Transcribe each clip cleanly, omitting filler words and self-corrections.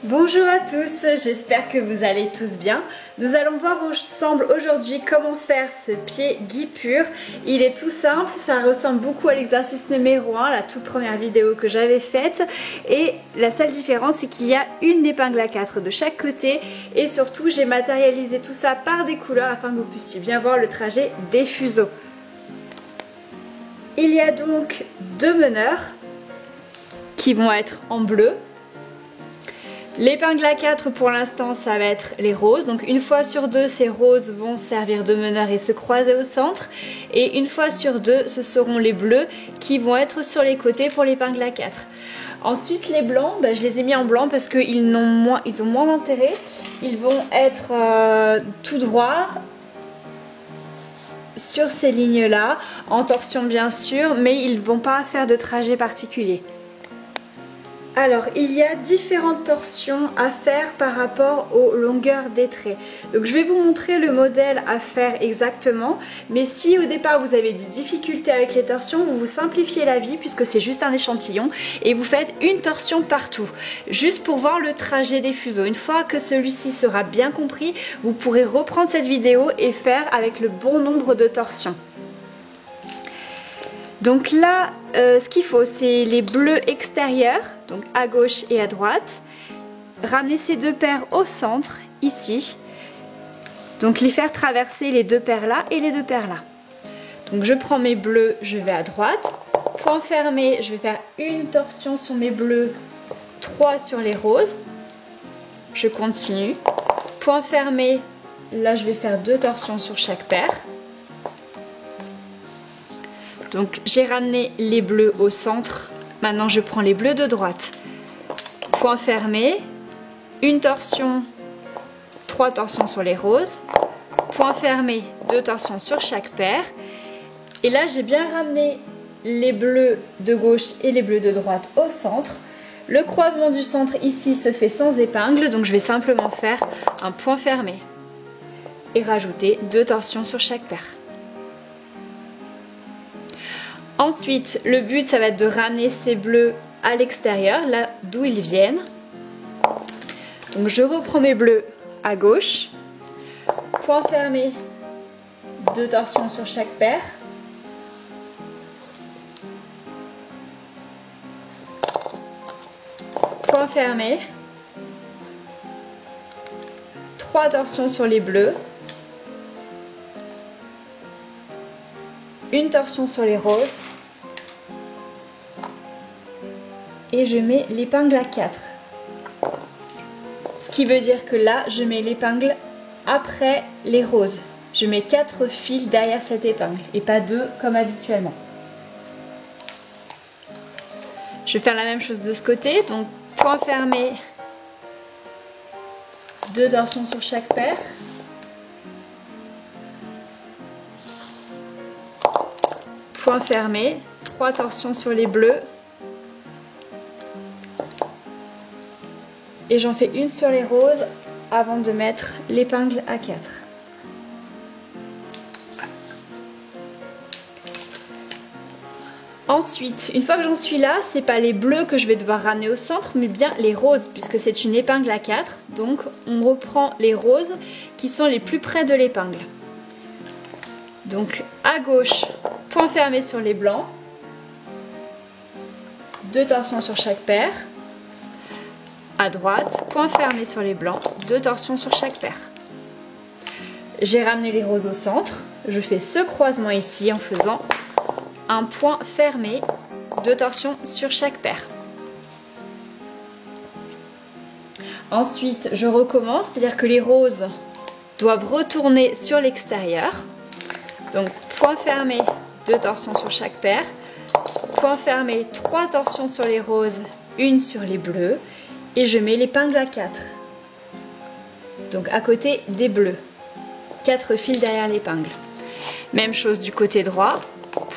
Bonjour à tous, j'espère que vous allez tous bien. Nous allons voir ensemble aujourd'hui comment faire ce pied guipure. Il est tout simple, ça ressemble beaucoup à l'exercice numéro 1, la toute première vidéo que j'avais faite. Et la seule différence, c'est qu'il y a une épingle à 4 de chaque côté. Et surtout, j'ai matérialisé tout ça par des couleurs afin que vous puissiez bien voir le trajet des fuseaux. Il y a donc deux meneurs qui vont être en bleu. L'épingle à 4 pour l'instant ça va être les roses, donc une fois sur deux ces roses vont servir de meneur et se croiser au centre, et une fois sur deux ce seront les bleus qui vont être sur les côtés pour l'épingle à 4. Ensuite les blancs, je les ai mis en blanc parce qu'ils ont moins d'intérêt, ils vont être tout droit sur ces lignes là, en torsion bien sûr, mais ils ne vont pas faire de trajet particulier. Alors, il y a différentes torsions à faire par rapport aux longueurs des traits. Donc, je vais vous montrer le modèle à faire exactement. Mais si au départ vous avez des difficultés avec les torsions, vous simplifiez la vie puisque c'est juste un échantillon et vous faites une torsion partout, juste pour voir le trajet des fuseaux. Une fois que celui-ci sera bien compris, vous pourrez reprendre cette vidéo et faire avec le bon nombre de torsions. Donc là, ce qu'il faut, c'est les bleus extérieurs, donc à gauche et à droite. Ramener ces deux paires au centre, ici. Donc les faire traverser les deux paires là et les deux paires là. Donc je prends mes bleus, je vais à droite. Point fermé, je vais faire une torsion sur mes bleus, 3 sur les roses. Je continue. Point fermé, là je vais faire 2 torsions sur chaque paire. Donc j'ai ramené les bleus au centre, maintenant je prends les bleus de droite. Point fermé, une torsion, 3 torsions sur les roses. Point fermé, 2 torsions sur chaque paire. Et là j'ai bien ramené les bleus de gauche et les bleus de droite au centre. Le croisement du centre ici se fait sans épingle, donc je vais simplement faire un point fermé. Et rajouter 2 torsions sur chaque paire. Ensuite, le but, ça va être de ramener ces bleus à l'extérieur, là d'où ils viennent. Donc, je reprends mes bleus à gauche. Point fermé, 2 torsions sur chaque paire. Point fermé. 3 torsions sur les bleus. Une torsion sur les roses. Et je mets l'épingle à 4. Ce qui veut dire que là, je mets l'épingle après les roses. Je mets 4 fils derrière cette épingle et pas 2 comme habituellement. Je vais faire la même chose de ce côté. Donc, point fermé, 2 torsions sur chaque paire. Point fermé, 3 torsions sur les bleus. Et j'en fais une sur les roses avant de mettre l'épingle à 4. Ensuite, une fois que j'en suis là, c'est pas les bleus que je vais devoir ramener au centre, mais bien les roses, puisque c'est une épingle à 4. Donc on reprend les roses qui sont les plus près de l'épingle. Donc à gauche, point fermé sur les blancs. 2 torsions sur chaque paire. À droite, point fermé sur les blancs, 2 torsions sur chaque paire. J'ai ramené les roses au centre. Je fais ce croisement ici en faisant un point fermé, 2 torsions sur chaque paire. Ensuite, je recommence, c'est-à-dire que les roses doivent retourner sur l'extérieur. Donc, point fermé, 2 torsions sur chaque paire. Point fermé, 3 torsions sur les roses, une sur les bleus. Et je mets l'épingle à 4. Donc à côté des bleus. 4 fils derrière l'épingle. Même chose du côté droit.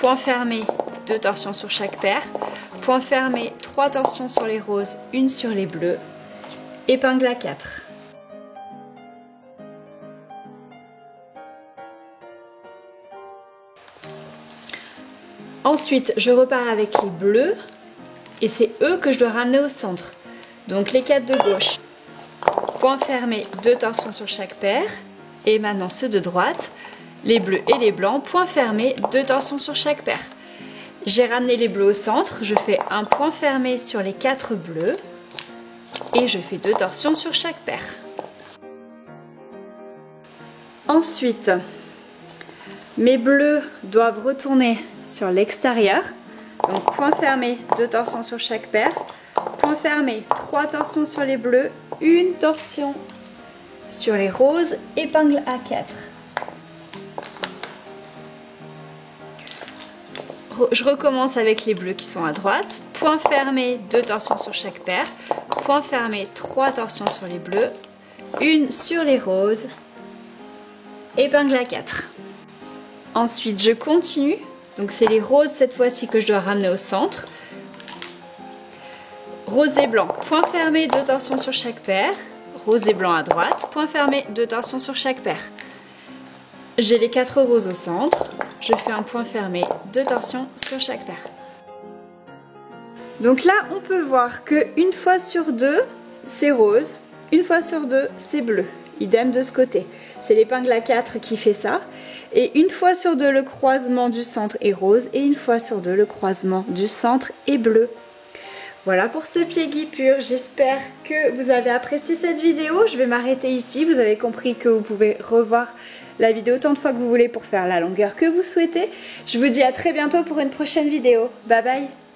Point fermé, 2 torsions sur chaque paire. Point fermé, 3 torsions sur les roses, une sur les bleus. Épingle à 4. Ensuite, je repars avec les bleus et c'est eux que je dois ramener au centre. Donc les 4 de gauche. point fermé, 2 torsions sur chaque paire. Et maintenant ceux de droite, les bleus et les blancs, point fermé, 2 torsions sur chaque paire. J'ai ramené les bleus au centre, je fais un point fermé sur les 4 bleus et je fais 2 torsions sur chaque paire. Ensuite, mes bleus doivent retourner sur l'extérieur. Donc point fermé, 2 torsions sur chaque paire. Point fermé, 3 torsions sur les bleus, 1 torsion sur les roses, épingle à 4. Je recommence avec les bleus qui sont à droite. Point fermé, 2 torsions sur chaque paire. Point fermé, 3 torsions sur les bleus, 1 sur les roses, épingle à 4. Ensuite, je continue. Donc c'est les roses cette fois-ci que je dois ramener au centre. Rose et blanc, point fermé, 2 torsions sur chaque paire. Rose et blanc à droite, point fermé, 2 torsions sur chaque paire. J'ai les 4 roses au centre. Je fais un point fermé, 2 torsions sur chaque paire. Donc là, on peut voir que une fois sur deux, c'est rose. Une fois sur deux, c'est bleu. Idem de ce côté. C'est l'épingle à 4 qui fait ça. Et une fois sur deux, le croisement du centre est rose. Et une fois sur deux, le croisement du centre est bleu. Voilà pour ce pied guipure. J'espère que vous avez apprécié cette vidéo. Je vais m'arrêter ici. Vous avez compris que vous pouvez revoir la vidéo autant de fois que vous voulez pour faire la longueur que vous souhaitez. Je vous dis à très bientôt pour une prochaine vidéo. Bye bye!